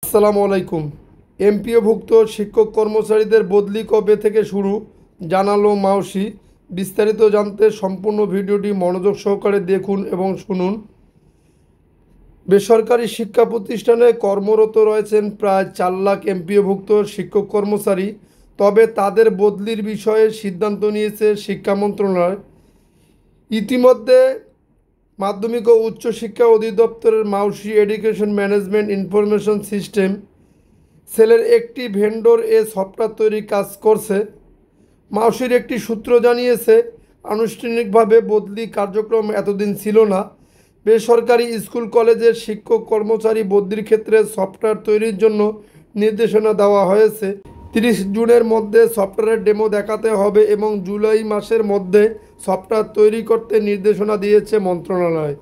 আসসালামু আলাইকুম। এমপিওভুক্ত শিক্ষক কর্মচারীদের বদলি কবে থেকে শুরু জানালো মাউসি। বিস্তারিত জানতে সম্পূর্ণ ভিডিওটি মনোযোগ সহকারে দেখুন এবং শুনুন। বেসরকারি শিক্ষা প্রতিষ্ঠানে কর্মরত রয়েছেন প্রায় 4 লাখ এমপিওভুক্ত শিক্ষক কর্মচারী। তবে তাদের বদলির বিষয়ে সিদ্ধান্ত নিয়েছে শিক্ষা মন্ত্রণালয়। ইতিমধ্যে মাধ্যমিক ও উচ্চশিক্ষা অধিদপ্তরের মাউসি এডুকেশন ম্যানেজমেন্ট ইনফরমেশন সিস্টেম সেলের একটি ভেন্ডর এ সফটওয়্যার তৈরির কাজ করছে। মাউসির একটি সূত্র জানিয়েছে, আনুষ্ঠানিকভাবে বদলি কার্যক্রম এতদিন ছিল না। বেসরকারি স্কুল কলেজের শিক্ষক কর্মচারী বদলির ক্ষেত্রে সফটওয়্যার তৈরির জন্য নির্দেশনা দেওয়া হয়েছে। 30 জুনের মধ্যে সফটওয়্যারের ডেমো দেখাতে হবে এবং জুলাই মাসের মধ্যে সফটওয়্যার তৈরি করতে নির্দেশনা দিয়েছে মন্ত্রণালয়।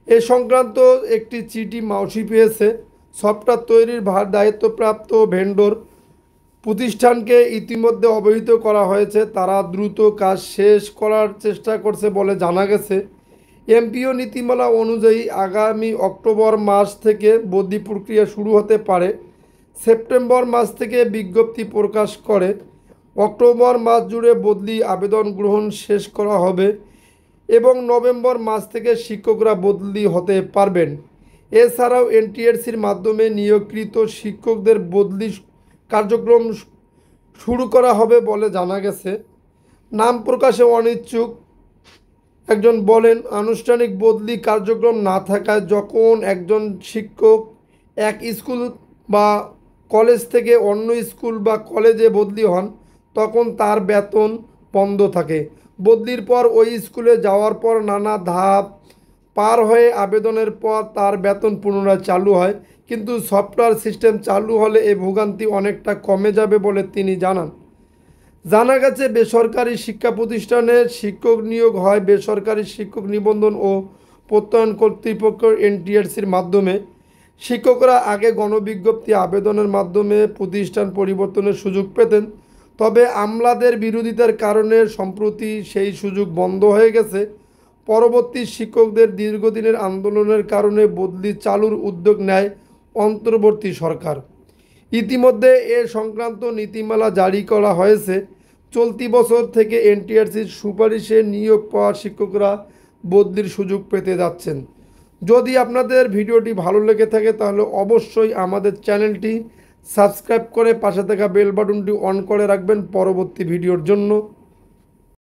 এ সংক্রান্ত একটি চিঠি মাউসি পেয়েছে। সফটওয়্যার তৈরির দায়িত্বপ্রাপ্ত ভেন্ডর প্রতিষ্ঠানকে ইতিমধ্যে অবহিত করা হয়েছে। তারা দ্রুত কাজ শেষ করার চেষ্টা করছে বলে জানা গেছে। এমপিও নীতিমালা অনুযায়ী আগামী অক্টোবর মাস থেকে বদলি প্রক্রিয়া শুরু হতে পারে। সেপ্টেম্বর মাস থেকে বিজ্ঞপ্তি প্রকাশ করে অক্টোবর মাস জুড়ে বদলি আবেদন গ্রহণ শেষ করা হবে এবং নভেম্বর মাস থেকে শিক্ষকরা বদলি হতে পারবেন। এছাড়াও এনটিআরসির মাধ্যমে নিয়োগকৃত শিক্ষকদের বদলি কার্যক্রম শুরু করা হবে বলে জানা গেছে। নাম প্রকাশে অনিচ্ছুক একজন বলেন, আনুষ্ঠানিক বদলি কার্যক্রম না থাকায় যখন একজন শিক্ষক এক স্কুল বা কলেজ থেকে অন্য স্কুল বা কলেজে বদলি হন তখন তার বেতন বন্ধ থাকে। বদলির পর ওই স্কুলে যাওয়ার পর নানা ধাপ পার হয়ে আবেদনের পর তার বেতন পুনরায় চালু হয়। কিন্তু সফটওয়্যার সিস্টেম চালু হলে এই ভোগান্তি অনেকটা কমে যাবে বলে তিনি জানান। জানা গেছে, বেসরকারি শিক্ষা প্রতিষ্ঠানে শিক্ষক নিয়োগ হয় বেসরকারি শিক্ষক নিবন্ধন ও প্রত্যয়ন কর্তৃপক্ষ এনটিআরসির মাধ্যমে। শিক্ষকরা আগে গণবিজ্ঞপ্তি আবেদনের মাধ্যমে প্রতিষ্ঠান পরিবর্তনের সুযোগ পেতেন। তবে আমলাদের বিরোধিতার কারণে সম্প্রতি সেই সুযোগ বন্ধ হয়ে গেছে। পরবর্তী শিক্ষকদের দীর্ঘদিনের আন্দোলনের কারণে বদলি চালুর উদ্যোগ নেয় অন্তর্বর্তী সরকার। ইতিমধ্যে এ সংক্রান্ত নীতিমালা জারি করা হয়েছে। চলতি বছর থেকে এনটিআরসির সুপারিশে নিয়োগ পাওয়া শিক্ষকরা বদলির সুযোগ পেতে যাচ্ছেন। যদি আপনাদের ভিডিওটি ভালো লেগে থাকে তাহলে অবশ্যই আমাদের চ্যানেলটি সাবস্ক্রাইব করে পাশে থাকা বেল বাটনটি অন করে রাখবেন পরবর্তী ভিডিওর জন্য।